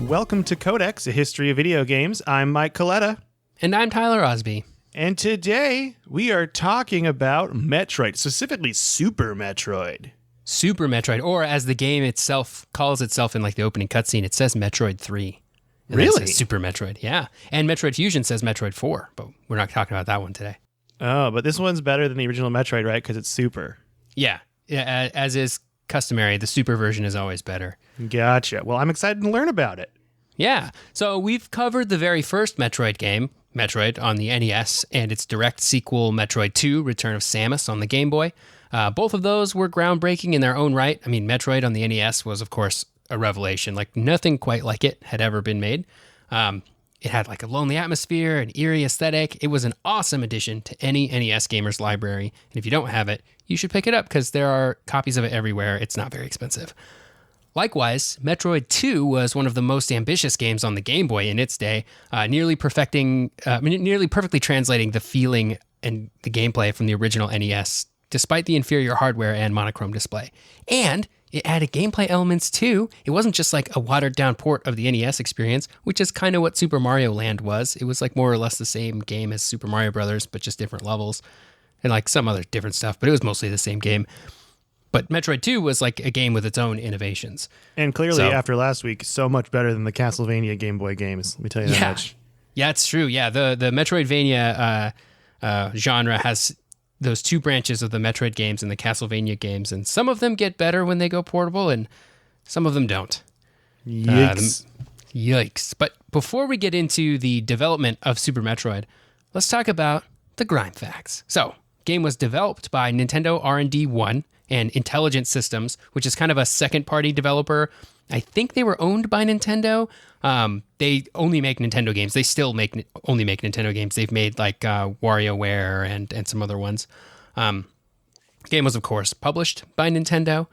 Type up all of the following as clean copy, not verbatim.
welcome to Codex, a history of video games. I'm Mike Coletta. And I'm Tyler Osby. And today we are talking about Metroid, specifically Super Metroid. Super Metroid, or as the game itself calls itself in like the opening cutscene, it says Metroid 3. Really? Super Metroid, yeah. And Metroid Fusion says Metroid 4, but we're not talking about that one today. Oh, but this one's better than the original Metroid, right? Because it's Super. Yeah, as is customary, the Super version is always better. Gotcha. Well, I'm excited to learn about it. Yeah, so we've covered the very first Metroid game, Metroid, on the NES, and its direct sequel, Metroid 2, Return of Samus, on the Game Boy. Both of those were groundbreaking in their own right. I mean, Metroid on the NES was, of course, a revelation. Like, nothing quite like it had ever been made. It had like a lonely atmosphere, an eerie aesthetic. It was an awesome addition to any NES gamer's library. And if you don't have it, you should pick it up because there are copies of it everywhere. It's not very expensive. Likewise, Metroid 2 was one of the most ambitious games on the Game Boy in its day, nearly perfectly translating the feeling and the gameplay from the original NES, despite the inferior hardware and monochrome display. And it added gameplay elements too. It wasn't just like a watered down port of the NES experience, which is kind of what Super Mario Land was. It was like more or less the same game as Super Mario Brothers, but just different levels and like some other different stuff, but it was mostly the same game. But Metroid 2 was like a game with its own innovations. And clearly, after last week, so much better than the Castlevania Game Boy games. Let me tell you that much. Yeah, it's true. Yeah, the Metroidvania genre has those two branches of the Metroid games and the Castlevania games, and some of them get better when they go portable, and some of them don't. Yikes. Yikes. But before we get into the development of Super Metroid, let's talk about the grime facts. So, game was developed by Nintendo R&D 1 and Intelligent Systems, which is kind of a second-party developer. I think they were owned by Nintendo. They only make Nintendo games. They still only make Nintendo games. They've made like WarioWare and some other ones. Game was, of course, published by Nintendo.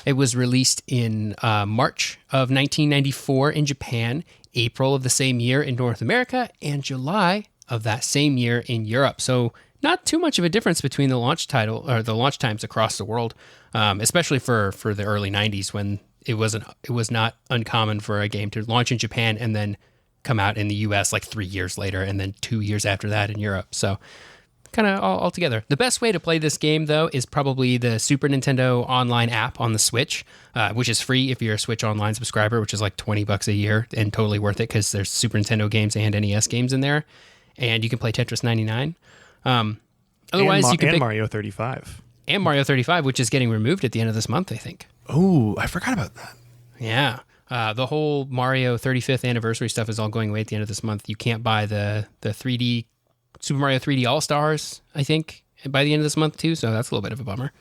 It was released in March of 1994 in Japan, April of the same year in North America, and July of that same year in Europe. So not too much of a difference between the launch title or the launch times across the world, especially for the early 90s when it was not uncommon for a game to launch in Japan and then come out in the US like 3 years later and then 2 years after that in Europe. So kind of all together. The best way to play this game, though, is probably the Super Nintendo Online app on the Switch, which is free if you're a Switch Online subscriber, which is like $20 a year and totally worth it because there's Super Nintendo games and NES games in there. And you can play Tetris 99. Otherwise, you can pick Mario 35. And Mario 35, which is getting removed at the end of this month, I think. Oh, I forgot about that. Yeah. The whole Mario 35th anniversary stuff is all going away at the end of this month. You can't buy the 3D Super Mario 3D All-Stars, I think, by the end of this month, too. So that's a little bit of a bummer.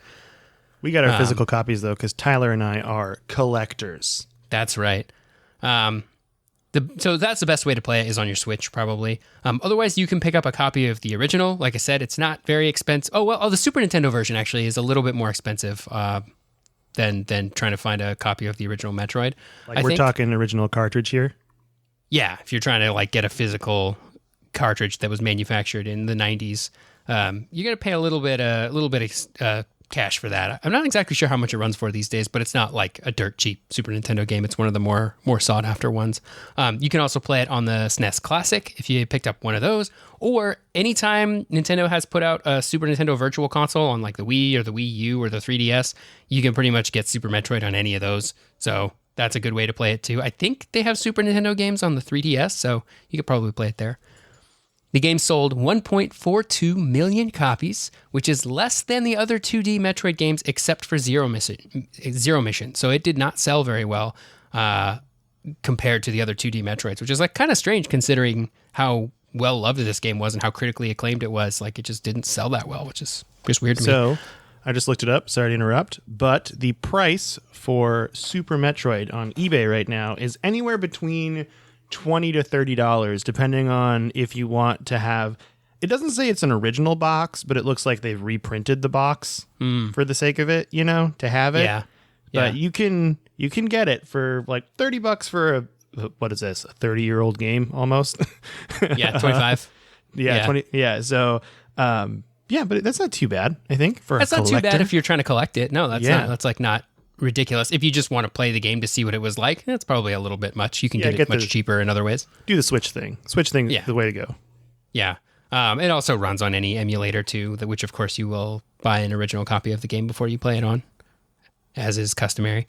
We got our physical copies, though, because Tyler and I are collectors. That's right. So that's the best way to play it is on your Switch, probably. Otherwise, you can pick up a copy of the original. Like I said, it's not very expensive. The Super Nintendo version actually is a little bit more expensive than trying to find a copy of the original Metroid. Like we're talking original cartridge here? Yeah, if you're trying to like get a physical cartridge that was manufactured in the 90s, you're going to pay a little bit of cash for that. I'm not exactly sure how much it runs for these days, but it's not like a dirt cheap Super Nintendo game. It's one of the more sought after ones. You can also play it on the SNES Classic if you picked up one of those, or anytime Nintendo has put out a Super Nintendo Virtual Console on like the Wii or the Wii U or the 3DS, you can pretty much get Super Metroid on any of those. So that's a good way to play it too. I think they have Super Nintendo games on the 3DS, so you could probably play it there. The game sold 1.42 million copies, which is less than the other 2D Metroid games except for Zero Mission. So it did not sell very well compared to the other 2D Metroids, which is like kind of strange considering how well loved this game was and how critically acclaimed it was. Like it just didn't sell that well, which is just weird to me. So I just looked it up. Sorry to interrupt, but the price for Super Metroid on eBay right now is anywhere between $20 to $30, depending on if you want to have. It doesn't say it's an original box, but it looks like they've reprinted the box for the sake of it, to have it. Yeah. But you can get it for like $30 for what is this? A 30-year-old game almost? Yeah, 25. Yeah, 20. Yeah, so but that's not too bad, I think, for that's a collector. That's not too bad if you're trying to collect it. No, that's not. That's like not ridiculous. If you just want to play the game to see what it was like, that's probably a little bit much. You can get it much cheaper in other ways. Do the Switch thing. The way to go. Yeah. It also runs on any emulator too, which of course you will buy an original copy of the game before you play it on, as is customary.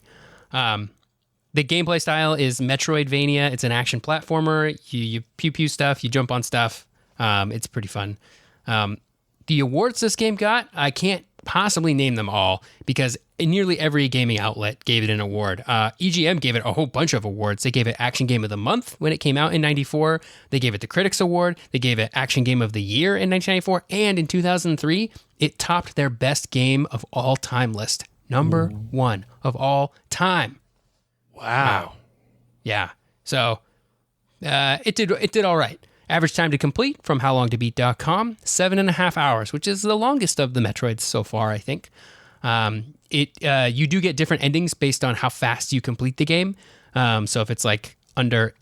The gameplay style is Metroidvania. It's an action platformer. You pew stuff, you jump on stuff. It's pretty fun. The awards this game got, I can't possibly name them all because nearly every gaming outlet gave it an award. EGM gave it a whole bunch of awards. They gave it Action Game of the Month when it came out in 94. They gave it the Critics Award. They gave it Action Game of the Year in 1994. And in 2003, it topped their best game of all time list. Number one of all time. Wow. Yeah. So it did all right. Average time to complete from howlongtobeat.com, 7.5 hours, which is the longest of the Metroids so far, I think. You do get different endings based on how fast you complete the game. So if it's like under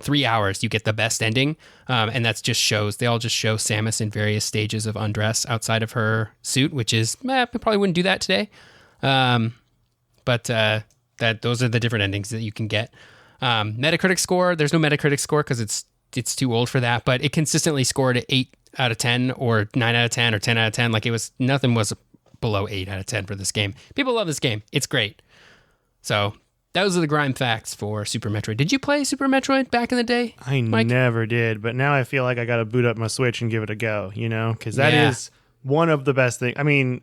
3 hours, you get the best ending. And that's they all just show Samus in various stages of undress outside of her suit, which is, we probably wouldn't do that today. But those are the different endings that you can get. Metacritic score, there's no Metacritic score because it's too old for that, but it consistently scored at 8 out of 10 or 9 out of 10 or 10 out of 10. Like nothing was below 8 out of 10 for this game. People love this game. It's great. So those are the grime facts for Super Metroid. Did you play Super Metroid back in the day, Mike? Never did, but now I feel like I got to boot up my Switch and give it a go, because that is one of the best things. I mean,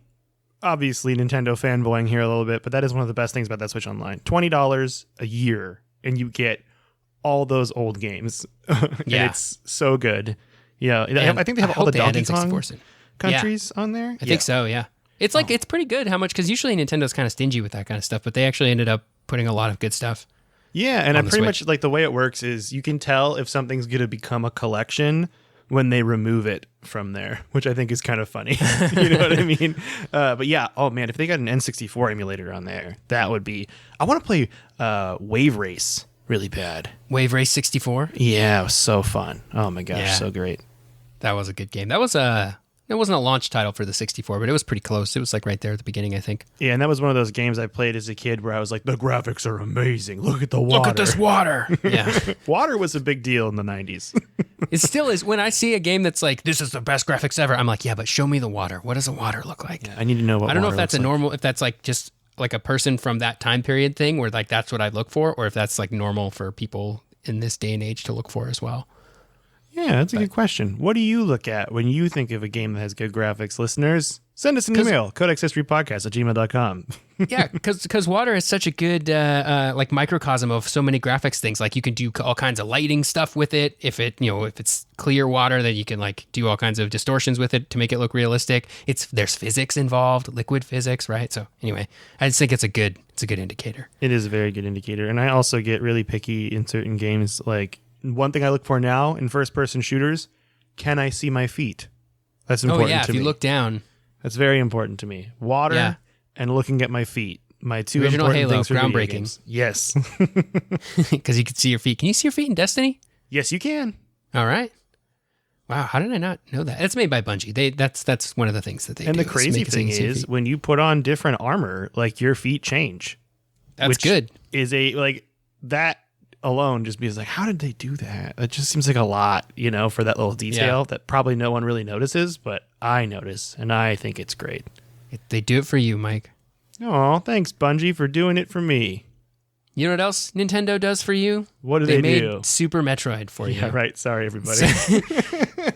obviously Nintendo fanboying here a little bit, but that is one of the best things about that Switch Online. $20 a year, and you get all those old games. And it's so good. Yeah, I think they have all the Donkey Kong countries on there. I think so, yeah. It's it's pretty good how much, because usually Nintendo's kind of stingy with that kind of stuff, but they actually ended up putting a lot of good stuff. Yeah, and I pretty much like the way it works is you can tell if something's going to become a collection when they remove it from there, which I think is kind of funny. You know what I mean? But yeah, oh man, if they got an N64 emulator on there, that would be... I want to play Wave Race really bad. Wave Race 64? Yeah, it was so fun. Oh my gosh, so great. That was a good game. That was it wasn't a launch title for the 64, but it was pretty close. It was like right there at the beginning, I think. Yeah, and that was one of those games I played as a kid where I was like, the graphics are amazing. Look at the water. Look at this water. Yeah. Water was a big deal in the 90s. It still is. When I see a game that's like, this is the best graphics ever, I'm like, yeah, but show me the water. What does the water look like? Yeah, I need to know what I don't know if that's if that's like just like a person from that time period thing where like that's what I look for, or if that's like normal for people in this day and age to look for as well. Yeah, that's a good question. What do you look at when you think of a game that has good graphics? Listeners, send us an email, codexhistorypodcast@gmail.com. Yeah, because water is such a good like microcosm of so many graphics things. Like you can do all kinds of lighting stuff with it. If it's clear water, then you can like do all kinds of distortions with it to make it look realistic. There's physics involved, liquid physics, right? So anyway, I just think it's a good indicator. It is a very good indicator, and I also get really picky in certain games. Like one thing I look for now in first-person shooters: can I see my feet? That's important to me. If you look down, that's very important to me. Water and looking at my feet. My two original important Halo, things for video groundbreaking. games. Yes. Because you can see your feet. Can you see your feet in Destiny? Yes, you can. All right. Wow, how did I not know that? It's made by Bungie. That's one of the things that they do. And the crazy thing is, when you put on different armor, like your feet change. That's good. Is that alone just because like, how did they do that? It just seems like a lot, for that little detail that probably no one really notices, but I notice, and I think it's great. They do it for you, Mike. Oh, thanks, Bungie, for doing it for me. You know what else Nintendo does for you? What do they do? They made Super Metroid for you. Yeah, right. Sorry, everybody.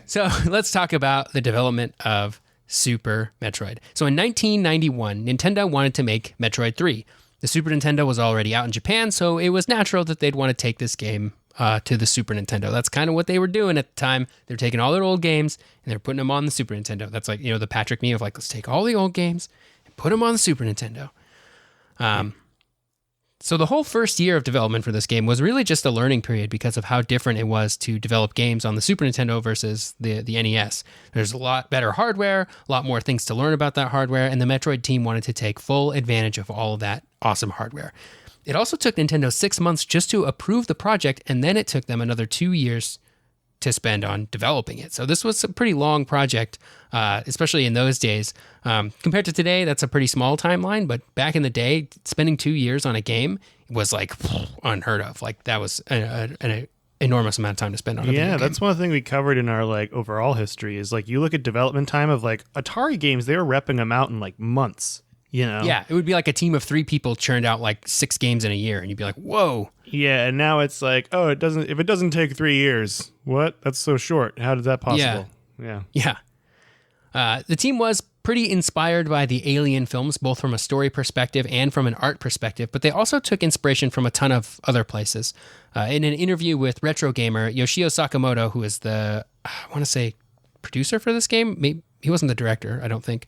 So let's talk about the development of Super Metroid. So in 1991, Nintendo wanted to make Metroid 3. The Super Nintendo was already out in Japan, so it was natural that they'd want to take this game to the Super Nintendo. That's kind of what they were doing at the time. They're taking all their old games and they're putting them on the Super Nintendo. That's like, the Patrick meme of like, let's take all the old games and put them on the Super Nintendo. So the whole first year of development for this game was really just a learning period because of how different it was to develop games on the Super Nintendo versus the NES. There's a lot better hardware, a lot more things to learn about that hardware, and the Metroid team wanted to take full advantage of all of that awesome hardware. It also took Nintendo 6 months just to approve the project, and then it took them another 2 years to spend on developing it. So this was a pretty long project, especially in those days. Compared to today, that's a pretty small timeline, but back in the day, spending 2 years on a game was like unheard of. Like that was an enormous amount of time to spend on a video game. That's one thing we covered in our like overall history is like you look at development time of like Atari games, they were repping them out in like months. You know? Yeah, it would be like a team of 3 people churned out like 6 games in a year, and you'd be like, "Whoa!" Yeah, and now it's like, oh, it doesn't. If it doesn't take 3 years, what? That's so short. How is that possible? Yeah. The team was pretty inspired by the Alien films, both from a story perspective and from an art perspective, but they also took inspiration from a ton of other places. In an interview with Retro Gamer, Yoshio Sakamoto, who is the, I want to say, producer for this game, maybe he wasn't the director, I don't think.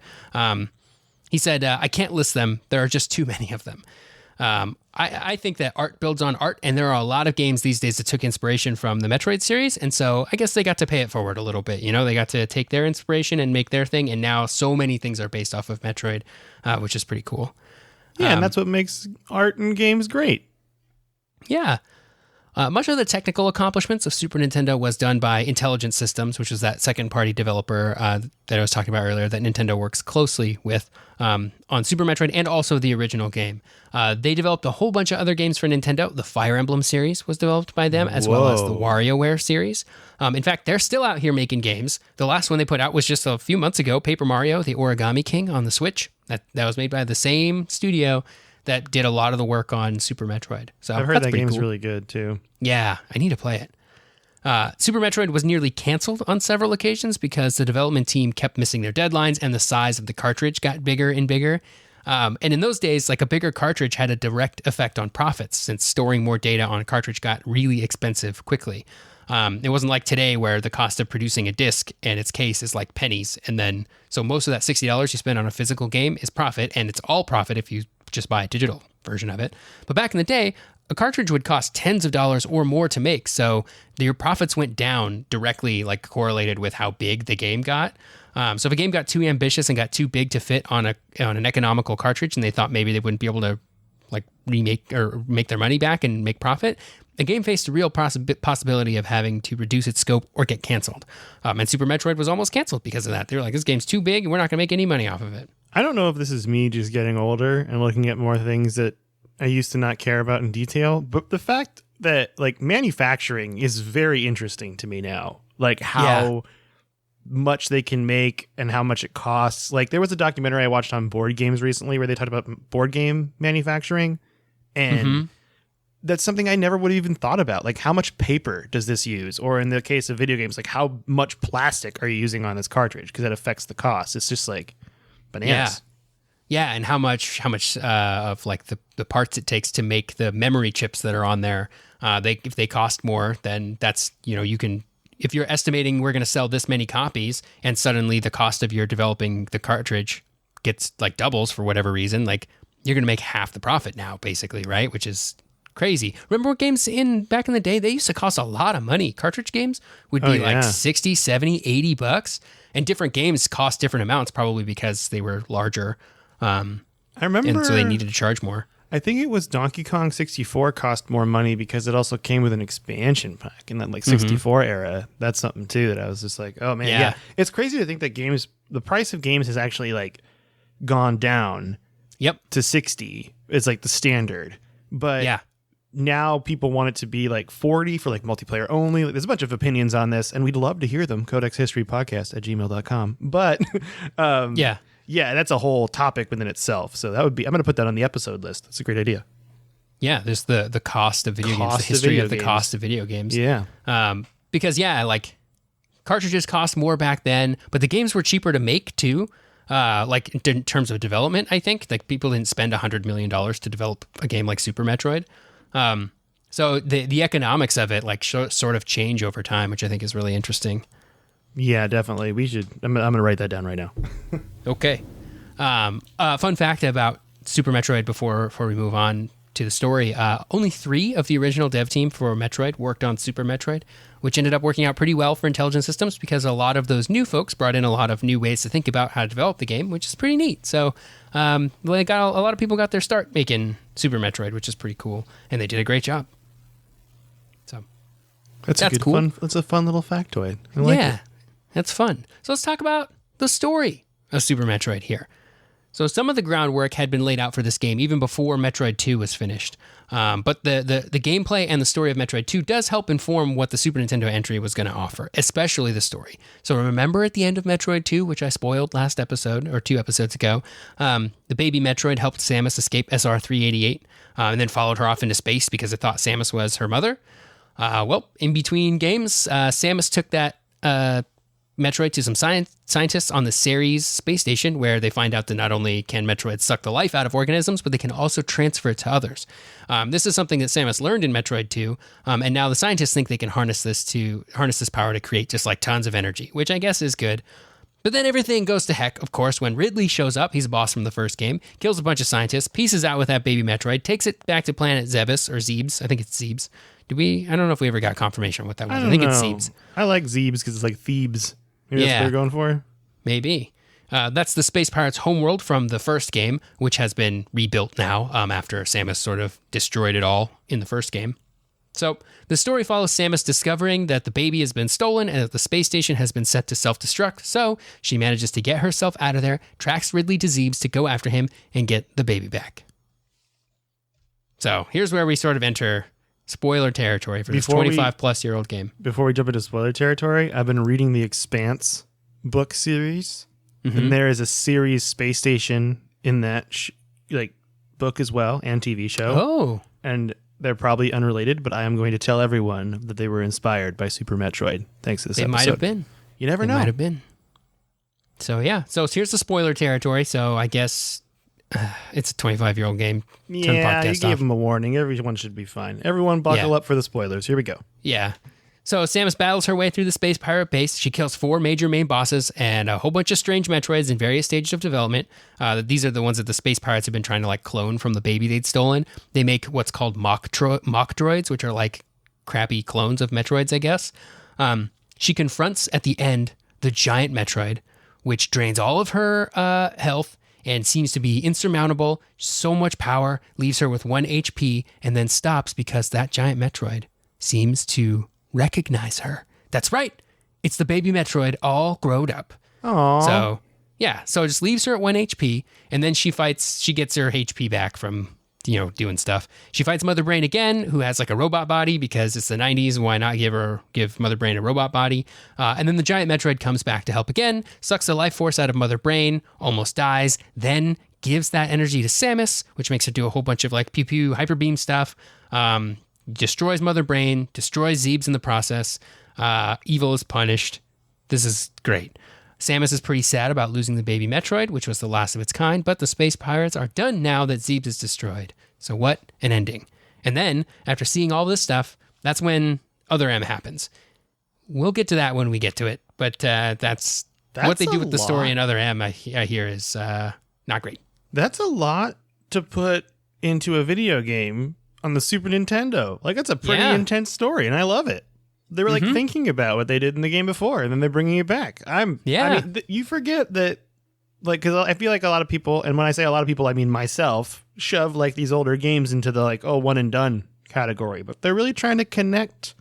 He said, I can't list them. There are just too many of them. I think that art builds on art, and there are a lot of games these days that took inspiration from the Metroid series, and so I guess they got to pay it forward a little bit. You know, they got to take their inspiration and make their thing, and now so many things are based off of Metroid, which is pretty cool. Yeah, and that's what makes art and games great. Yeah. Much of the technical accomplishments of Super Nintendo was done by Intelligent Systems, which is that second-party developer that I was talking about earlier that Nintendo works closely with on Super Metroid and also the original game. They developed a whole bunch of other games for Nintendo. The Fire Emblem series was developed by them, as well as the WarioWare series. In fact, they're still out here making games. The last one they put out was just a few months ago, Paper Mario, the Origami King on the Switch. That was made by the same studio that did a lot of the work on Super Metroid. So I've heard that game's really good too. Yeah, I need to play it. Super Metroid was nearly canceled on several occasions because the development team kept missing their deadlines and the size of the cartridge got bigger and bigger. And in those days, like a bigger cartridge had a direct effect on profits since storing more data on a cartridge got really expensive quickly. It wasn't like today where the cost of producing a disc and its case is like pennies. And then, so most of that $60 you spend on a physical game is profit, and it's all profit if you just buy a digital version of it. But back in the day, a cartridge would cost tens of dollars or more to make. So your profits went down directly, like correlated with how big the game got. So if a game got too ambitious and got too big to fit on an economical cartridge, and they thought maybe they wouldn't be able to like remake or make their money back and make profit, the game faced a real possibility of having to reduce its scope or get canceled. And Super Metroid was almost canceled because of that. They were like, this game's too big and we're not going to make any money off of it. I don't know if this is me just getting older and looking at more things that I used to not care about in detail, but the fact that like manufacturing is very interesting to me now. Like how much they can make and how much it costs. Like there was a documentary I watched on board games recently where they talked about board game manufacturing, and that's something I never would have even thought about. Like how much paper does this use? Or in the case of video games, like how much plastic are you using on this cartridge? Because that affects the cost. It's just like bananas. Yeah, and how much of like the parts it takes to make the memory chips that are on there, if they cost more, then that's, you can, if you're estimating we're going to sell this many copies and suddenly the cost of your developing the cartridge gets like doubles for whatever reason, like you're going to make half the profit now basically, right? Which is crazy. Remember what games back in the day, they used to cost a lot of money. Cartridge games would be like 60, 70, 80 bucks, and different games cost different amounts probably because they were larger. I remember, and so they needed to charge more. I think it was Donkey Kong 64 cost more money because it also came with an expansion pack in that like 64 era. That's something too that I was just like, oh man, yeah. It's crazy to think that the price of games has actually like gone down. To 60. It's like the standard, but now people want it to be like 40 for like multiplayer only. There's a bunch of opinions on this, and we'd love to hear them. codexhistorypodcast@gmail.com. But yeah, that's a whole topic within itself. So that would be, I'm going to put that on the episode list. That's a great idea. Yeah, there's the cost of video games, the history of the cost of video games. Yeah. Because like cartridges cost more back then, but the games were cheaper to make too. Like in terms of development, I think like people didn't spend $100 million to develop a game like Super Metroid. So the economics of it like sort of change over time, which I think is really interesting. Yeah, definitely. We should. I'm going to write that down right now. Okay. Fun fact about Super Metroid before we move on to the story. Only 3 of the original dev team for Metroid worked on Super Metroid, which ended up working out pretty well for Intelligent Systems because a lot of those new folks brought in a lot of new ways to think about how to develop the game, which is pretty neat. So they got a lot of people got their start making Super Metroid, which is pretty cool, and they did a great job. So That's cool. That's a fun little factoid. I like it. That's fun. So let's talk about the story of Super Metroid here. So some of the groundwork had been laid out for this game even before Metroid 2 was finished. But the gameplay and the story of Metroid 2 does help inform what the Super Nintendo entry was going to offer, especially the story. So remember at the end of Metroid 2, which I spoiled last episode or 2 episodes ago, the baby Metroid helped Samus escape SR-388 and then followed her off into space because it thought Samus was her mother. Well, in between games, Samus took that Metroid to some scientists on the Ceres space station, where they find out that not only can Metroid suck the life out of organisms, but they can also transfer it to others. This is something that Samus learned in Metroid 2, and now the scientists think they can harness this power to create just like tons of energy, which I guess is good. But then everything goes to heck, of course, when Ridley shows up. He's a boss from the first game, kills a bunch of scientists, pieces out with that baby Metroid, takes it back to planet Zebes, or Zebes. I think it's Zebes. I don't know if we ever got confirmation on what that was. I think it's Zebes. I like Zebes because it's like Thebes. Maybe that's what they're going for? Maybe. That's the Space Pirates homeworld from the first game, which has been rebuilt now after Samus sort of destroyed it all in the first game. So the story follows Samus discovering that the baby has been stolen and that the space station has been set to self-destruct. So she manages to get herself out of there, tracks Ridley to Zebes to go after him and get the baby back. So here's where we sort of enter spoiler territory for this 25-plus-year-old game. Before we jump into spoiler territory, I've been reading the Expanse book series, and there is a series space station in that book as well, and TV show. Oh. And they're probably unrelated, but I am going to tell everyone that they were inspired by Super Metroid, thanks to this episode. They might have been. You never know. They might have been. So, yeah. So here's the spoiler territory, so I guess it's a 25-year-old game. Yeah, you gave them a warning. Everyone should be fine. Everyone buckle up for the spoilers. Here we go. Yeah. So Samus battles her way through the space pirate base. She kills 4 major main bosses and a whole bunch of strange Metroids in various stages of development. These are the ones that the space pirates have been trying to clone from the baby they'd stolen. They make what's called mock droids, which are like crappy clones of Metroids, I guess. She confronts at the end the giant Metroid, which drains all of her health and seems to be insurmountable. So much power, leaves her with 1 HP, and then stops because that giant Metroid seems to recognize her. That's right. It's the baby Metroid all growed up. Aww. So, yeah. So it just leaves her at 1 HP, and then she gets her HP back from, doing stuff. She fights Mother Brain again, who has a robot body because it's the 90s. Why not give Mother Brain a robot body? And then the giant Metroid comes back to help again, sucks the life force out of Mother Brain, almost dies, then gives that energy to Samus, which makes her do a whole bunch of pew pew hyper beam stuff. Destroys Mother Brain, destroys Zebes in the process. Evil is punished. This is great. Samus is pretty sad about losing the baby Metroid, which was the last of its kind, but the space pirates are done now that Zebes is destroyed. So what an ending. And then, after seeing all this stuff, that's when Other M happens. We'll get to that when we get to it, but that's what they do with the story in Other M, I hear, is not great. That's a lot to put into a video game on the Super Nintendo. That's a pretty intense story, and I love it. They were thinking about what they did in the game before, and then they're bringing it back. You forget that, because I feel like a lot of people, and when I say a lot of people, I mean myself, shove these older games into the one and done category, but they're really trying to connect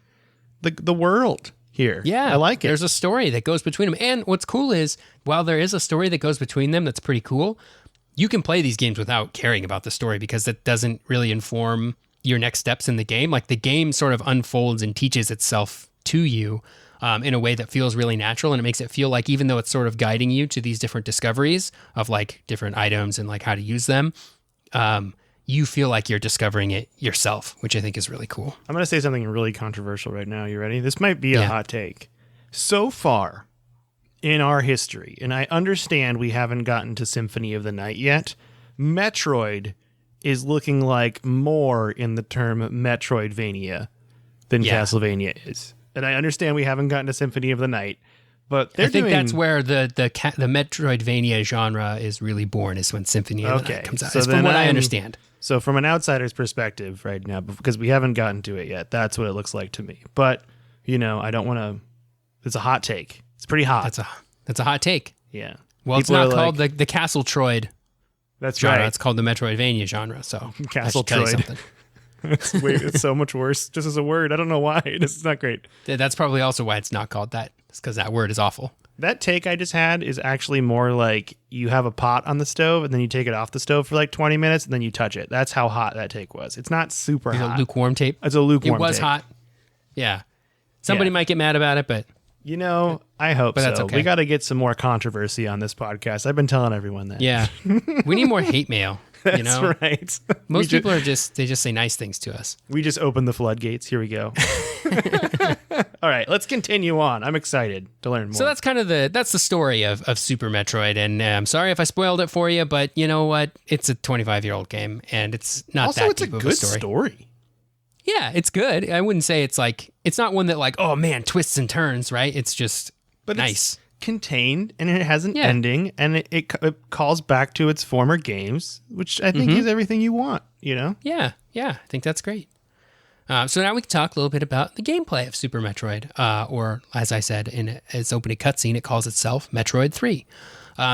the world here. Yeah, I like it. There's a story that goes between them, and what's cool is while there is a story that goes between them, that's pretty cool. You can play these games without caring about the story because that doesn't really inform your next steps in the game. The game sort of unfolds and teaches itself to you in a way that feels really natural, and it makes it feel like even though it's sort of guiding you to these different discoveries of different items and how to use them, you feel like you're discovering it yourself, which I think is really cool. I'm going to say something really controversial right now. You ready? This might be a hot take. So far in our history, and I understand we haven't gotten to Symphony of the Night yet, Metroid is looking like more in the term Metroidvania than Castlevania is. And I understand we haven't gotten to Symphony of the Night, but I think that's where the Metroidvania genre is really born, is when Symphony of the Night comes out. So from what I understand. So from an outsider's perspective right now, because we haven't gotten to it yet, that's what it looks like to me. But, I don't want to... It's a hot take. It's pretty hot. That's a hot take. Yeah. Well, it's not called the Castle Troid. That's genre. right. It's called the Metroidvania genre. So Castle Troid. It's weird. It's so much worse just as a word. I don't know why. It's not great. That's probably also why it's not called that. It's because that word is awful. That take I just had is actually more like you have a pot on the stove and then you take it off the stove for like 20 minutes and then you touch it. That's how hot that take was. It's not super It's hot. a lukewarm tape. It's a lukewarm It was take. hot. Yeah. Somebody might get mad about it, but You know, I hope so. that's okay. We got to get some more controversy on this podcast. I've been telling everyone that. yeah. We need more hate mail. That's You know? right. Most people are they just say nice things to us. We just opened the floodgates. Here we go. All right, let's continue on. I'm excited to learn more. So that's kind of the story of Super Metroid, and I'm sorry if I spoiled it for you, but you know what? It's a 25-year-old game, and it's not also, that it's deep a of good a story. story. Yeah, it's good. I wouldn't say it's not one that like, oh man, twists and turns, right? It's just nice. It's contained, and it has an Yeah. ending, and it calls back to its former games, which I think is everything you want, you know? Yeah, I think that's great. So now we can talk a little bit about the gameplay of Super Metroid, or as I said in its opening cutscene, it calls itself Metroid 3.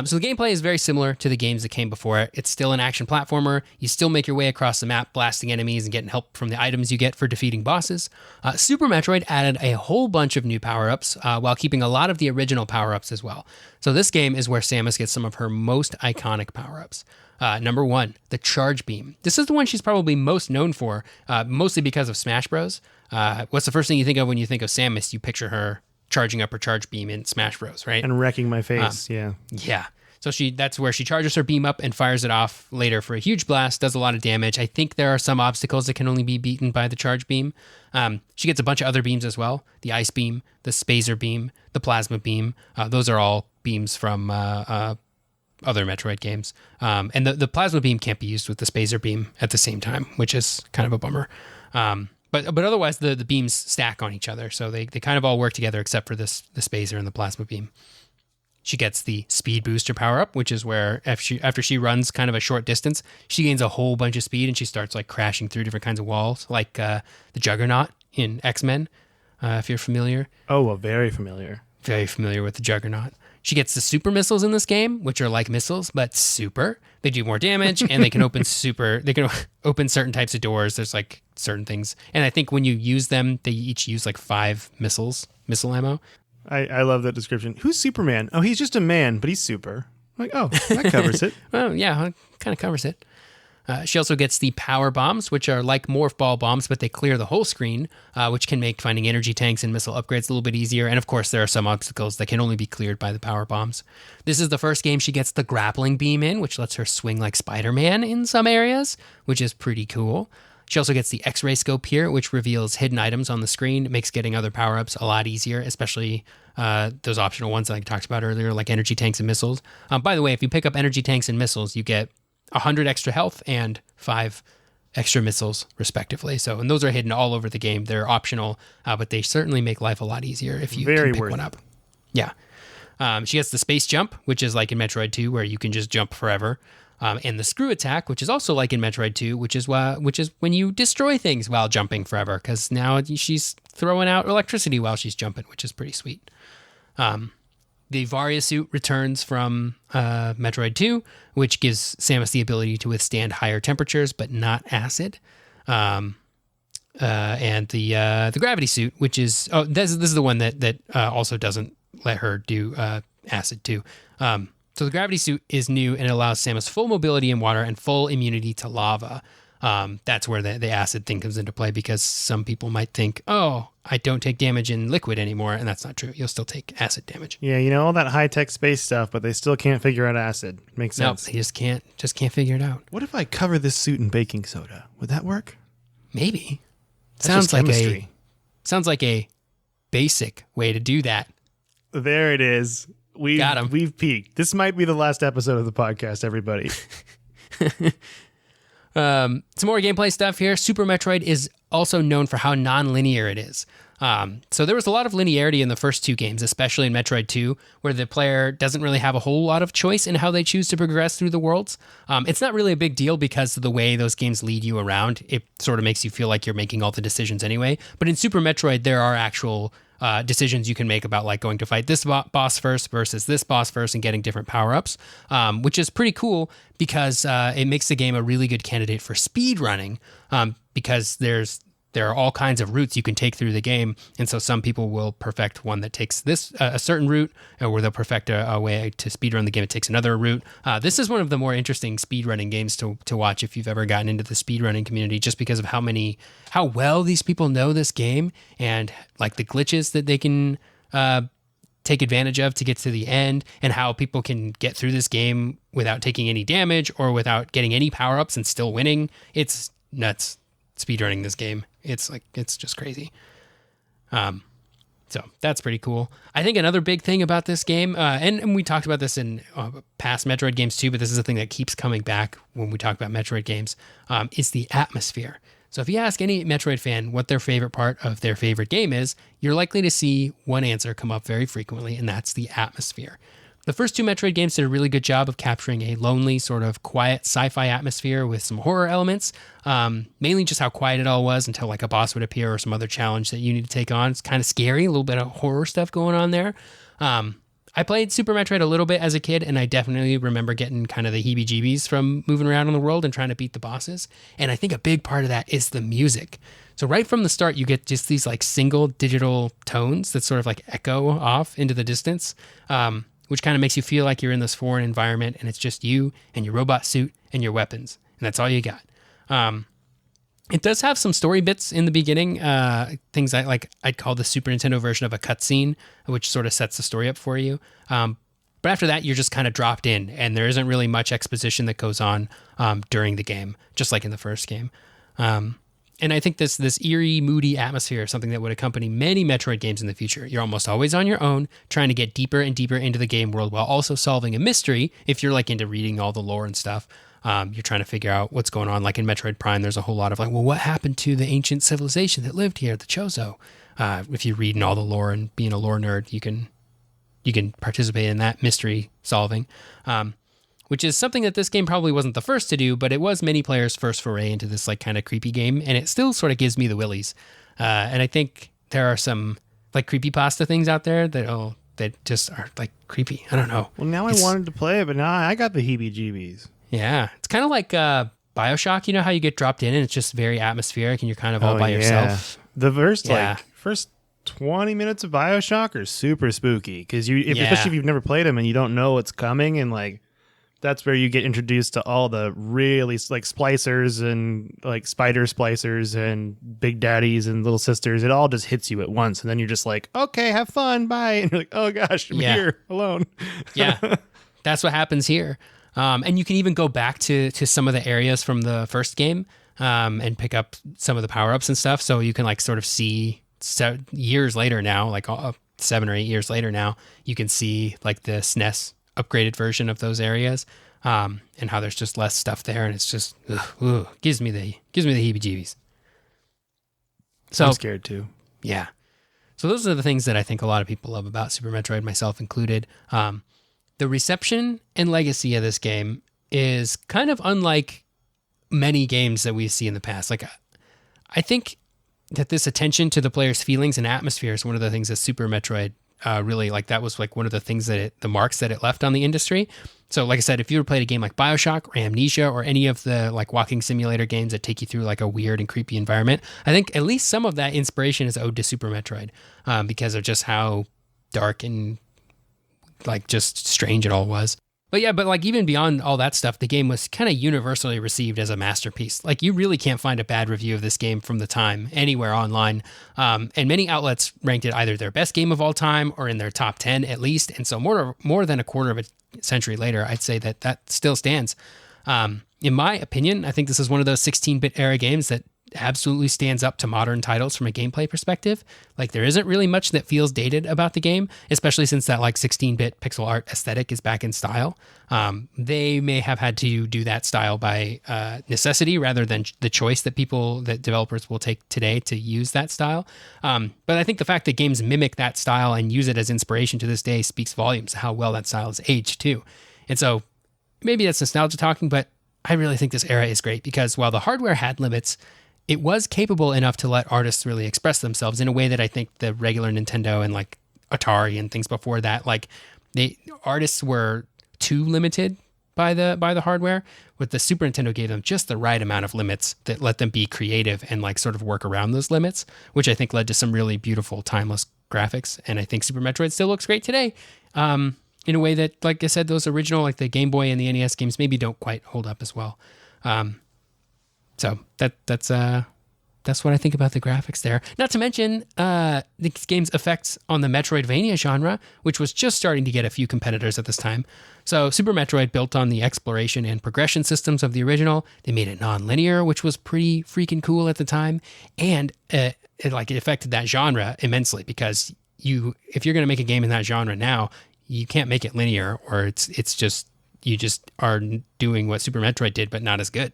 So the gameplay is very similar to the games that came before it. It's still an action platformer. You still make your way across the map, blasting enemies and getting help from the items you get for defeating bosses. Super Metroid added a whole bunch of new power-ups while keeping a lot of the original power-ups as well. So this game is where Samus gets some of her most iconic power-ups. Number 1, the Charge Beam. This is the one she's probably most known for, mostly because of Smash Bros. What's the first thing you think of when you think of Samus? You picture her charging up her Charge Beam in Smash Bros, right? And wrecking my face, yeah. Yeah. So that's where she charges her beam up and fires it off later for a huge blast, does a lot of damage. I think there are some obstacles that can only be beaten by the Charge Beam. She gets a bunch of other beams as well. The Ice Beam, the Spazer Beam, the Plasma Beam. Those are all beams from other Metroid games. And the Plasma Beam can't be used with the Spazer Beam at the same time, which is kind of a bummer. But otherwise, the beams stack on each other, so they kind of all work together except for the Spazer and the Plasma Beam. She gets the Speed Booster power-up, which is where after she runs kind of a short distance, she gains a whole bunch of speed and she starts like crashing through different kinds of walls, like the Juggernaut in X-Men, if you're familiar. Oh, very familiar. Very familiar with the Juggernaut. She gets the super missiles in this game, which are like missiles, but super. They do more damage, and they can open open certain types of doors. There's like certain things. And I think when you use them, they each use like 5 missile ammo. I love that description. Who's Superman? Oh, he's just a man, but he's super. I'm like, oh, that covers it. Well, yeah, it kind of covers it. She also gets the power bombs, which are like morph ball bombs, but they clear the whole screen, which can make finding energy tanks and missile upgrades a little bit easier. And of course, there are some obstacles that can only be cleared by the power bombs. This is the first game she gets the grappling beam in, which lets her swing like Spider-Man in some areas, which is pretty cool. She also gets the X-ray scope here, which reveals hidden items on the screen. It makes getting other power-ups a lot easier, especially those optional ones that I talked about earlier, like energy tanks and missiles. By the way, if you pick up energy tanks and missiles, you get 100 extra health and 5 extra missiles, respectively. And those are hidden all over the game. They're optional, but they certainly make life a lot easier if you can pick one up. Yeah. She gets the space jump, which is like in Metroid 2, where you can just jump forever. And the screw attack, which is also like in Metroid 2, which is when you destroy things while jumping forever, because now she's throwing out electricity while she's jumping, which is pretty sweet. The Varia Suit returns from Metroid 2, which gives Samus the ability to withstand higher temperatures, but not acid. And the Gravity Suit, which is this is the one that also doesn't let her do acid too. So the Gravity Suit is new and it allows Samus full mobility in water and full immunity to lava. That's where the acid thing comes into play, because some people might think, oh, I don't take damage in liquid anymore, and that's not true. You'll still take acid damage. Yeah, all that high-tech space stuff, but they still can't figure out acid. Makes sense. No, they just can't figure it out. What if I cover this suit in baking soda? Would that work? Maybe. Sounds like a basic way to do that. There it is. We've peaked. This might be the last episode of the podcast, everybody. Some more gameplay stuff here. Super Metroid is also known for how non-linear it is. So there was a lot of linearity in the first 2 games, especially in Metroid 2, where the player doesn't really have a whole lot of choice in how they choose to progress through the worlds. It's not really a big deal because of the way those games lead you around. It sort of makes you feel like you're making all the decisions anyway. But in Super Metroid, there are actual decisions you can make about like going to fight this boss first versus this boss first and getting different power-ups, which is pretty cool because it makes the game a really good candidate for speed running, because there are all kinds of routes you can take through the game. And so some people will perfect one that takes this a certain route, or they'll perfect a way to speedrun the game that takes another route. This is one of the more interesting speedrunning games to watch if you've ever gotten into the speedrunning community, just because of how well these people know this game and like the glitches that they can take advantage of to get to the end, and how people can get through this game without taking any damage or without getting any power-ups and still winning. It's nuts speedrunning this game. It's just crazy. So that's pretty cool. I think another big thing about this game, and we talked about this in past Metroid games too, but this is a thing that keeps coming back when we talk about Metroid games, is the atmosphere. So if you ask any Metroid fan what their favorite part of their favorite game is, you're likely to see one answer come up very frequently, and that's the atmosphere. The first two Metroid games did a really good job of capturing a lonely, sort of quiet sci-fi atmosphere with some horror elements, mainly just how quiet it all was until like a boss would appear or some other challenge that you need to take on. It's kind of scary, a little bit of horror stuff going on there. I played Super Metroid a little bit as a kid, and I definitely remember getting kind of the heebie-jeebies from moving around in the world and trying to beat the bosses. And I think a big part of that is the music. So right from the start, you get just these like single digital tones that sort of like echo off into the distance, which kind of makes you feel like you're in this foreign environment and it's just you and your robot suit and your weapons. And that's all you got. It does have some story bits in the beginning, things I'd call the Super Nintendo version of a cutscene, which sort of sets the story up for you. But after that, you're just kind of dropped in, and there isn't really much exposition that goes on during the game, just like in the first game. And I think this eerie, moody atmosphere is something that would accompany many Metroid games in the future. You're almost always on your own, trying to get deeper and deeper into the game world while also solving a mystery. If you're like into reading all the lore and stuff, you're trying to figure out what's going on. Like in Metroid Prime, there's a whole lot of like, well, what happened to the ancient civilization that lived here, the Chozo? If you're reading all the lore and being a lore nerd, you can participate in that mystery solving. Which is something that this game probably wasn't the first to do, but it was many players' first foray into this like kind of creepy game, and it still sort of gives me the willies. And I think there are some like creepypasta things out there that just are like creepy. I don't know. Well, now I wanted to play it, but now I got the heebie-jeebies. Yeah, it's kind of like BioShock. You know how you get dropped in and it's just very atmospheric and you're kind of all by yourself. The first 20 minutes of BioShock are super spooky because especially if you've never played them and you don't know what's coming, and like. That's where you get introduced to all the really like splicers and like spider splicers and big daddies and little sisters. It all just hits you at once. And then you're just like, okay, have fun. Bye. And you're like, oh gosh, I'm here alone. Yeah. That's what happens here. And you can even go back to some of the areas from the first game and pick up some of the power-ups and stuff. So you can like sort of see years later now, like 7 or 8 years later now, you can see like the SNES upgraded version of those areas, and how there's just less stuff there, and it's just gives me the heebie-jeebies. So I'm scared too. Yeah. So those are the things that I think a lot of people love about Super Metroid, myself included. The reception and legacy of this game is kind of unlike many games that we see in the past. Like, I think that this attention to the player's feelings and atmosphere is one of the things that Super Metroid really, like, that was like one of the things the marks that it left on the industry. So like I said, if you ever played a game like BioShock or Amnesia or any of the like walking simulator games that take you through like a weird and creepy environment, I think at least some of that inspiration is owed to Super Metroid, because of just how dark and like just strange it all was. But like even beyond all that stuff, the game was kind of universally received as a masterpiece. Like you really can't find a bad review of this game from the time anywhere online. And many outlets ranked it either their best game of all time or in their top 10 at least. And so more than a quarter of a century later, I'd say that still stands. In my opinion, I think this is one of those 16-bit era games that absolutely stands up to modern titles from a gameplay perspective. Like there isn't really much that feels dated about the game, especially since that like 16-bit pixel art aesthetic is back in style. They may have had to do that style by necessity rather than the choice that developers will take today to use that style. But I think the fact that games mimic that style and use it as inspiration to this day speaks volumes to how well that style is aged too. And so maybe that's nostalgia talking, but I really think this era is great because while the hardware had limits, it was capable enough to let artists really express themselves in a way that I think the regular Nintendo and like Atari and things before that, like the artists were too limited by the hardware. With the Super Nintendo gave them just the right amount of limits that let them be creative and like sort of work around those limits, which I think led to some really beautiful, timeless graphics. And I think Super Metroid still looks great today. In a way that, like I said, those original, like the Game Boy and the NES games maybe don't quite hold up as well. So that's what I think about the graphics there. Not to mention the game's effects on the Metroidvania genre, which was just starting to get a few competitors at this time. So Super Metroid built on the exploration and progression systems of the original. They made it non-linear, which was pretty freaking cool at the time. And it affected that genre immensely because if you're going to make a game in that genre now, you can't make it linear, or it's just, you just are doing what Super Metroid did, but not as good.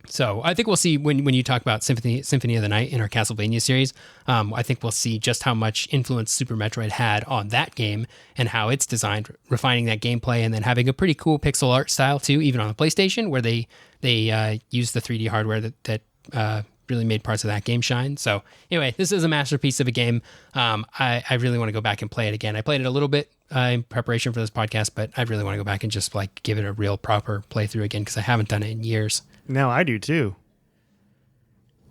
So I think we'll see when you talk about Symphony of the Night in our Castlevania series, I think we'll see just how much influence Super Metroid had on that game and how it's designed, refining that gameplay, and then having a pretty cool pixel art style too, even on the PlayStation, where they use the 3D hardware that really made parts of that game shine. So anyway, this is a masterpiece of a game. I really want to go back and play it again. I played it a little bit in preparation for this podcast, but I really want to go back and just like give it a real proper playthrough again because I haven't done it in years. Now I do too.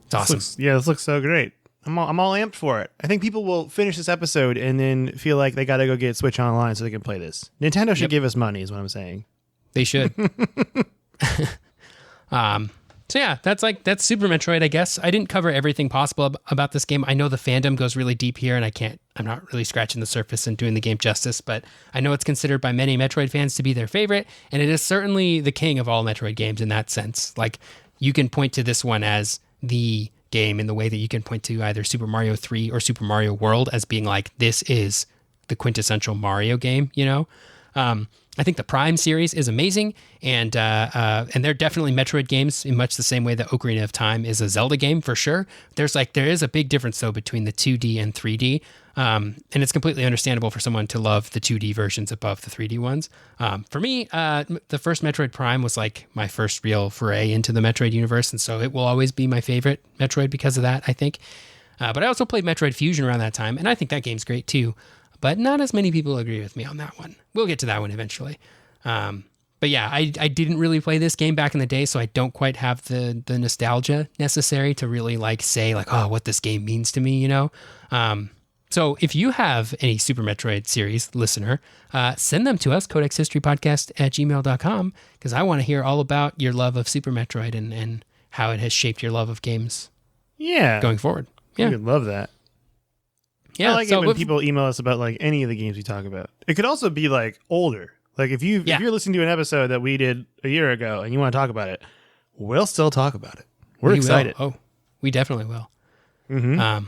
It's awesome. This looks so great. I'm all amped for it. I think people will finish this episode and then feel like they got to go get Switch Online so they can play this. Nintendo should give us money, is what I'm saying. They should. So yeah, that's Super Metroid, I guess. I didn't cover everything possible about this game. I know the fandom goes really deep here, and I'm not really scratching the surface and doing the game justice, but I know it's considered by many Metroid fans to be their favorite, and it is certainly the king of all Metroid games in that sense. Like, you can point to this one as the game in the way that you can point to either Super Mario 3 or Super Mario World as being like, this is the quintessential Mario game, you know? I think the Prime series is amazing, and they're definitely Metroid games in much the same way that Ocarina of Time is a Zelda game for sure. There is a big difference though between the 2D and 3D, and it's completely understandable for someone to love the 2D versions above the 3D ones. For me, the first Metroid Prime was like my first real foray into the Metroid universe, and so it will always be my favorite Metroid because of that, I think. But I also played Metroid Fusion around that time, and I think that game's great too. But not as many people agree with me on that one. We'll get to that one eventually. But yeah, I didn't really play this game back in the day, so I don't quite have the nostalgia necessary to really like say like, oh, what this game means to me, you know? So if you have any Super Metroid series listener, send them to us, codexhistorypodcast@gmail.com, because I want to hear all about your love of Super Metroid and how it has shaped your love of games going forward. Yeah. I would love that. Yeah, I like it when people email us about like any of the games we talk about. It could also be like older. Like if you're listening to an episode that we did a year ago and you want to talk about it, we'll still talk about it. We're excited. Oh, we definitely will. Mm-hmm.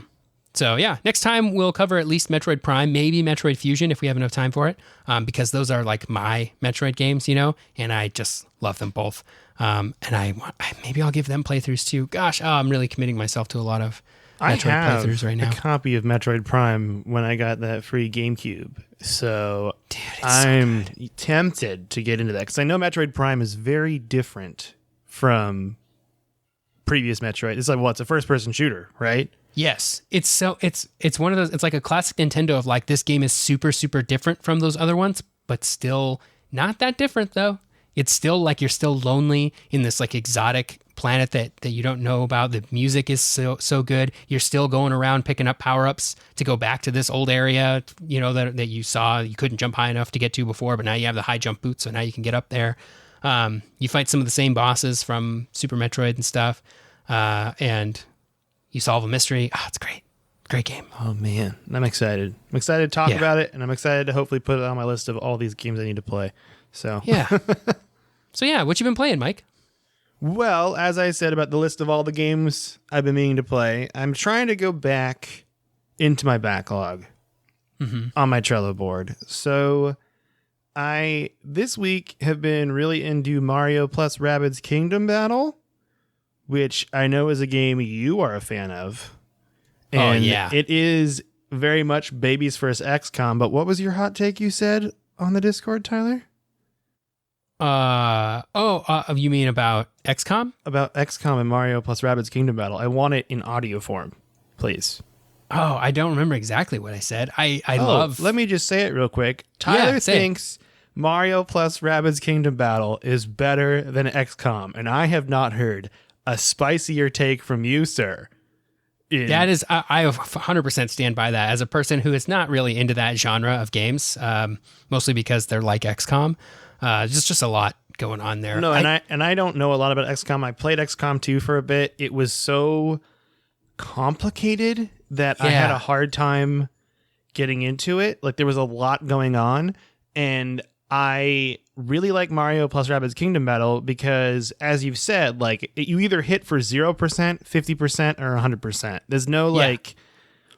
So yeah, next time we'll cover at least Metroid Prime, maybe Metroid Fusion if we have enough time for it, because those are like my Metroid games, you know, and I just love them both. And maybe I'll give them playthroughs too. Gosh, I'm really committing myself to a lot of Metroid playthroughs right now. A copy of Metroid Prime when I got that free GameCube. So dude, I'm tempted to get into that because I know Metroid Prime is very different from previous Metroid. It's like, it's a first-person shooter, right? Yes, it's one of those. It's like a classic Nintendo of like, this game is super, super different from those other ones, but still not that different though. It's still like you're still lonely in this like exotic planet that you don't know about. The music is so good. You're still going around picking up power-ups to go back to this old area, you know, that you saw you couldn't jump high enough to get to before, but now you have the high jump boots, so now you can get up there. You fight some of the same bosses from Super Metroid and stuff, and you solve a mystery. Oh, it's great. Great game. Oh, man. I'm excited. I'm excited to talk about it, and I'm excited to hopefully put it on my list of all these games I need to play. So yeah. So yeah, what you been playing, Mike? Well, as I said about the list of all the games I've been meaning to play, I'm trying to go back into my backlog on my Trello board. So I, this week, have been really into Mario plus Rabbids Kingdom Battle, which I know is a game you are a fan of. And it is very much Baby's First XCOM, but what was your hot take you said on the Discord, Tyler? You mean about XCOM? About XCOM and Mario plus Rabbids Kingdom Battle. I want it in audio form, please. Oh, I don't remember exactly what I said. I love... Let me just say it real quick. Tyler thinks Mario plus Rabbids Kingdom Battle is better than XCOM, and I have not heard a spicier take from you, sir. That is, I 100% stand by that. As a person who is not really into that genre of games, mostly because they're like XCOM, just a lot going on there. No, and I don't know a lot about XCOM. I played XCOM 2 for a bit. It was so complicated that I had a hard time getting into it. Like, there was a lot going on, and I really like Mario plus Rabbids Kingdom Battle because, as you've said, like, you either hit for 0%, 50%, or 100%. There's no like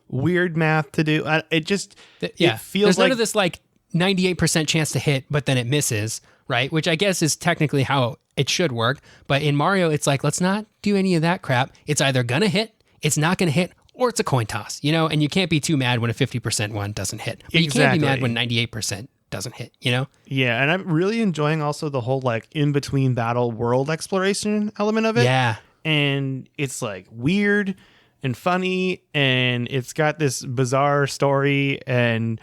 weird math to do. It feels There's like none of this like 98% chance to hit, but then it misses, right? Which I guess is technically how it should work. But in Mario, it's like, let's not do any of that crap. It's either gonna hit, it's not gonna hit, or it's a coin toss, you know? And you can't be too mad when a 50% one doesn't hit. But you can't be mad when 98% doesn't hit, you know? Yeah, and I'm really enjoying also the whole like in between battle world exploration element of it. Yeah. And it's like weird and funny, and it's got this bizarre story, and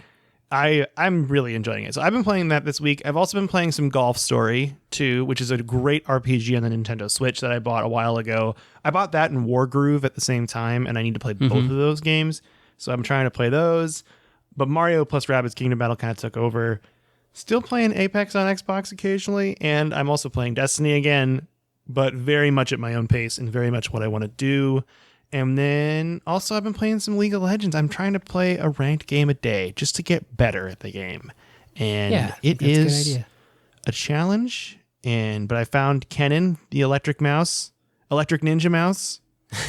I'm really enjoying it. So I've been playing that this week. I've also been playing some Golf Story 2, which is a great RPG on the Nintendo Switch that I bought a while ago. I bought that and Wargroove at the same time, and I need to play both of those games. So I'm trying to play those. But Mario plus Rabbids Kingdom Battle kind of took over. Still playing Apex on Xbox occasionally, and I'm also playing Destiny again, but very much at my own pace and very much what I want to do. And then also I've been playing some League of Legends. I'm trying to play a ranked game a day just to get better at the game. And it is a challenge. But I found Kennen, the electric ninja mouse.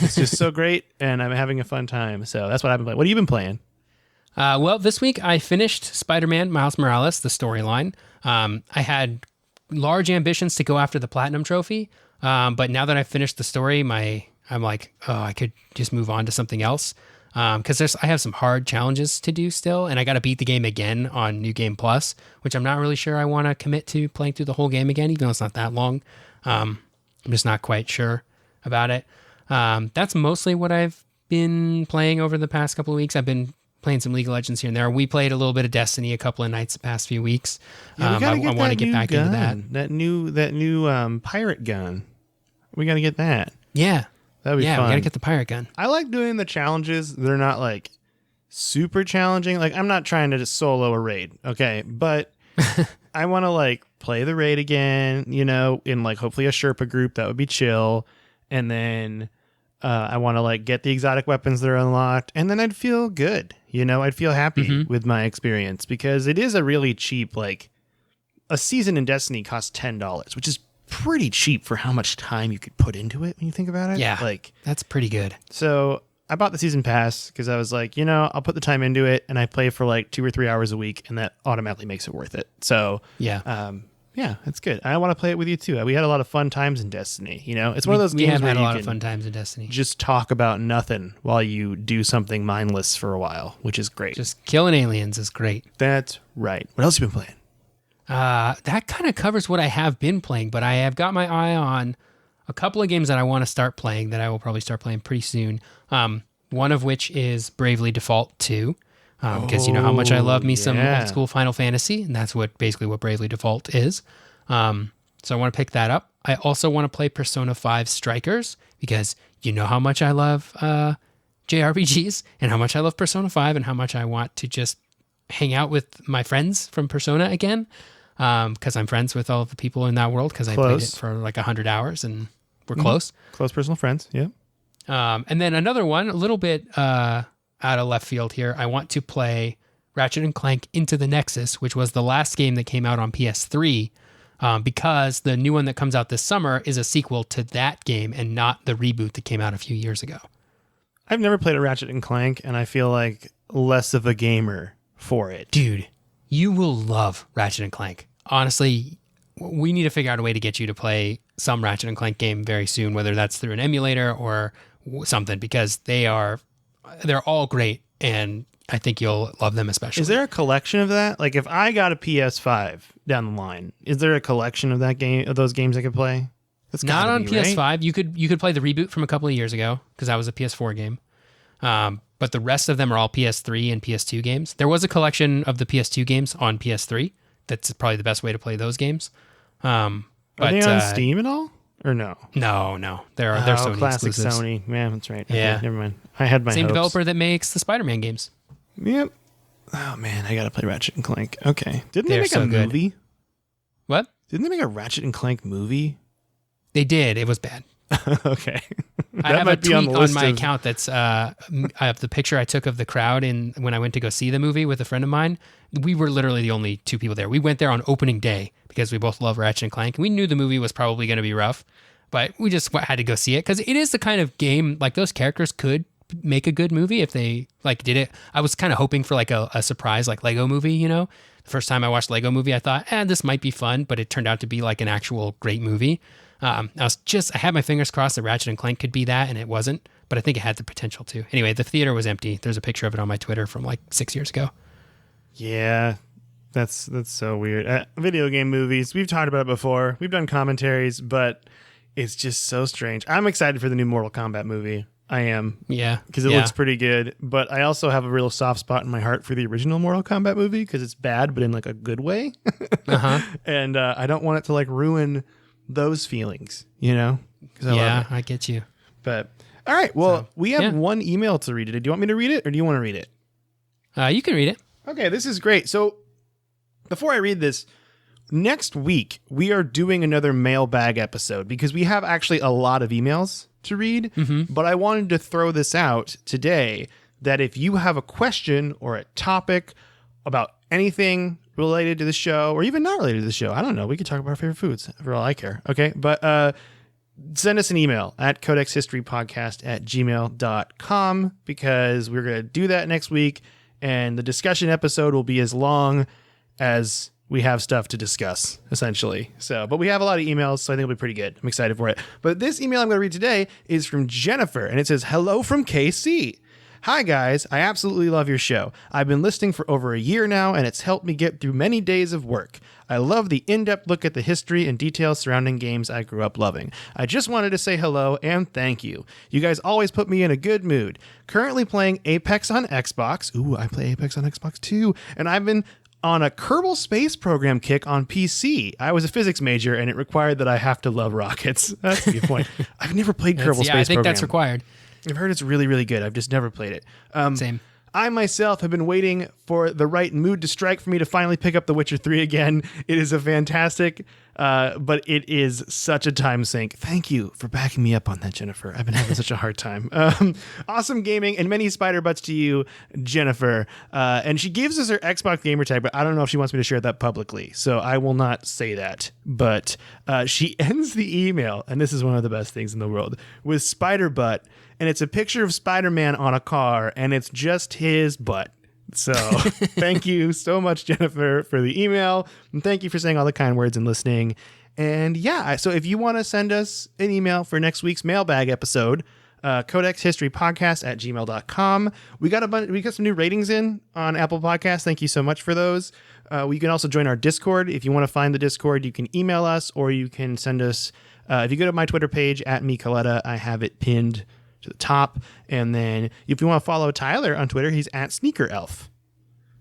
It's just so great, and I'm having a fun time. So that's what I've been playing. What have you been playing? Well, this week I finished Spider-Man Miles Morales, the storyline. I had large ambitions to go after the Platinum Trophy, but now that I've finished the story, I'm like, oh, I could just move on to something else. Because I have some hard challenges to do still, and I got to beat the game again on New Game Plus, which I'm not really sure I want to commit to playing through the whole game again, even though it's not that long. I'm just not quite sure about it. That's mostly what I've been playing over the past couple of weeks. I've been playing some League of Legends here and there. We played a little bit of Destiny a couple of nights the past few weeks. Yeah, I want to get back into that. That new pirate gun. We got to get that. Yeah. That'd be fun. We got to get the pirate gun. I like doing the challenges. They're not like super challenging. Like, I'm not trying to just solo a raid. Okay. But I want to like play the raid again, you know, in like hopefully a Sherpa group. That would be chill. And then I want to like get the exotic weapons that are unlocked, and then I'd feel good. You know, I'd feel happy with my experience, because it is a really cheap, like a season in Destiny costs $10, which is pretty cheap for how much time you could put into it when you think about it. Yeah, like that's pretty good. So I bought the season pass because I was like, you know, I'll put the time into it, and I play for like 2 or 3 hours a week, and that automatically makes it worth it. So yeah, it's good. I want to play it with you too. We had a lot of fun times in Destiny. You know, it's one of those games where we have had a lot you of fun times in Destiny. Just talk about nothing while you do something mindless for a while, which is great. Just killing aliens is great. That's right. What else have you been playing? That kind of covers what I have been playing, but I have got my eye on a couple of games that I want to start playing that I will probably start playing pretty soon. One of which is Bravely Default 2. Because you know how much I love me some old school Final Fantasy, and that's basically what Bravely Default is. So I want to pick that up. I also want to play Persona 5 Strikers, because you know how much I love JRPGs, and how much I love Persona 5, and how much I want to just hang out with my friends from Persona again, because I'm friends with all of the people in that world, because I played it for like 100 hours, and we're close. Close personal friends, yeah. And then another one, a little bit... out of left field here, I want to play Ratchet & Clank Into the Nexus, which was the last game that came out on PS3, because the new one that comes out this summer is a sequel to that game and not the reboot that came out a few years ago. I've never played a Ratchet & Clank, and I feel like less of a gamer for it. Dude, you will love Ratchet & Clank. Honestly, we need to figure out a way to get you to play some Ratchet & Clank game very soon, whether that's through an emulator or something, because they're all great, and I think you'll love them especially. Is there a collection of that? Like if I got a PS5 down the line, is there a collection of those games I could play? That's not on be, PS5. Right? You could play the reboot from a couple of years ago because that was a PS4 game. But the rest of them are all PS3 and PS2 games. There was a collection of the PS2 games on PS3. That's probably the best way to play those games. But, are they on Steam at all? Or no? No. They're Sony classic exclusives. Sony. Yeah, that's right. Yeah. Okay, never mind. I had my Same hopes. developer that makes the Spider-Man games. Yep. Oh man, I gotta play Ratchet and Clank. Okay. Didn't they They're make so a good. movie? What? Didn't they make a Ratchet and Clank movie? They did. It was bad. Okay. I have a tweet on my of... account that's I have the picture I took of the crowd when I went to go see the movie with a friend of mine. We were literally the only two people there. We went there on opening day because we both love Ratchet and Clank. We knew the movie was probably going to be rough, but we just had to go see it because it is the kind of game like those characters could make a good movie if they like did it. I was kind of hoping for like a surprise like Lego Movie, you know. The first time I watched Lego Movie, I thought, this might be fun, but it turned out to be like an actual great movie. I had my fingers crossed that Ratchet and Clank could be that, and it wasn't, but I think it had the potential to. Anyway, the theater was empty. There's a picture of it on my Twitter from like 6 years ago. Yeah, that's so weird. Video game movies, we've talked about it before. We've done commentaries, but it's just so strange. I'm excited for the new Mortal Kombat movie. I am. Yeah. Because it looks pretty good, but I also have a real soft spot in my heart for the original Mortal Kombat movie because it's bad, but in like a good way. And I don't want it to like ruin those feelings, you know? I get you. But all right, well, we have one email to read today. Do you want me to read it or do you want to read it? You can read it. Okay, this is great. So before I read this, next week we are doing another mailbag episode because we have actually a lot of emails to read, but I wanted to throw this out today that if you have a question or a topic about anything related to the show or even not related to the show, I don't know, we could talk about our favorite foods for all I care. Okay, but send us an email at codexhistorypodcast@gmail.com because we're going to do that next week, and the discussion episode will be as long as we have stuff to discuss, essentially. So, but we have a lot of emails, so I think it'll be pretty good. I'm excited for it. But this email I'm going to read today is from Jennifer, and it says, "Hello from KC. Hi guys, I absolutely love your show. I've been listening for over a year now, and it's helped me get through many days of work. I love the in-depth look at the history and details surrounding games I grew up loving. I just wanted to say hello and thank you. You guys always put me in a good mood. Currently playing Apex on Xbox. Ooh, I play Apex on Xbox too. And I've been on a Kerbal Space Program kick on PC. I was a physics major, and it required that I have to love rockets." That's a good point. I've never played Kerbal Space Program. I think that's required. I've heard it's really, really good. I've just never played it. Same. I myself have been waiting for the right mood to strike for me to finally pick up The Witcher 3 again. It is a fantastic, but it is such a time sink. Thank you for backing me up on that, Jennifer. I've been having such a hard time. Awesome gaming and many spider butts to you, Jennifer. And she gives us her Xbox gamer tag, but I don't know if she wants me to share that publicly, so I will not say that. But she ends the email, and this is one of the best things in the world, with spider butt. And it's a picture of Spider-Man on a car, and it's just his butt. So thank you so much, Jennifer, for the email. And thank you for saying all the kind words and listening. And yeah, so if you want to send us an email for next week's mailbag episode, codexhistorypodcast@gmail.com. We got some new ratings in on Apple Podcasts. Thank you so much for those. You can also join our Discord. If you want to find the Discord, you can email us or you can send us, if you go to my Twitter page, @mecoletta, I have it pinned to the top. And then if you want to follow Tyler on Twitter, he's @SneakerElf.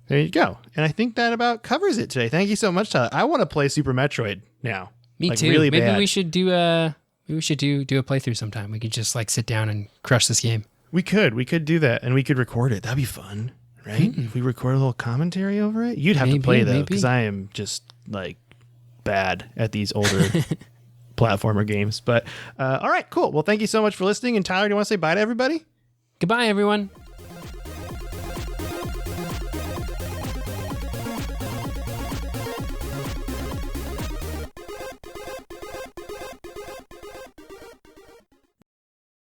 There you go. And I think that about covers it today. Thank you so much, Tyler. I want to play Super Metroid now. Me too. Really Maybe bad. we should do a playthrough sometime. We could just like sit down and crush this game. We could do that, and we could record it. That'd be fun, right? If we record a little commentary over it, you'd have to play though, because I am just like bad at these older platformer games. But all right, cool. Well, thank you so much for listening. And Tyler, do you want to say bye to everybody? Goodbye, everyone.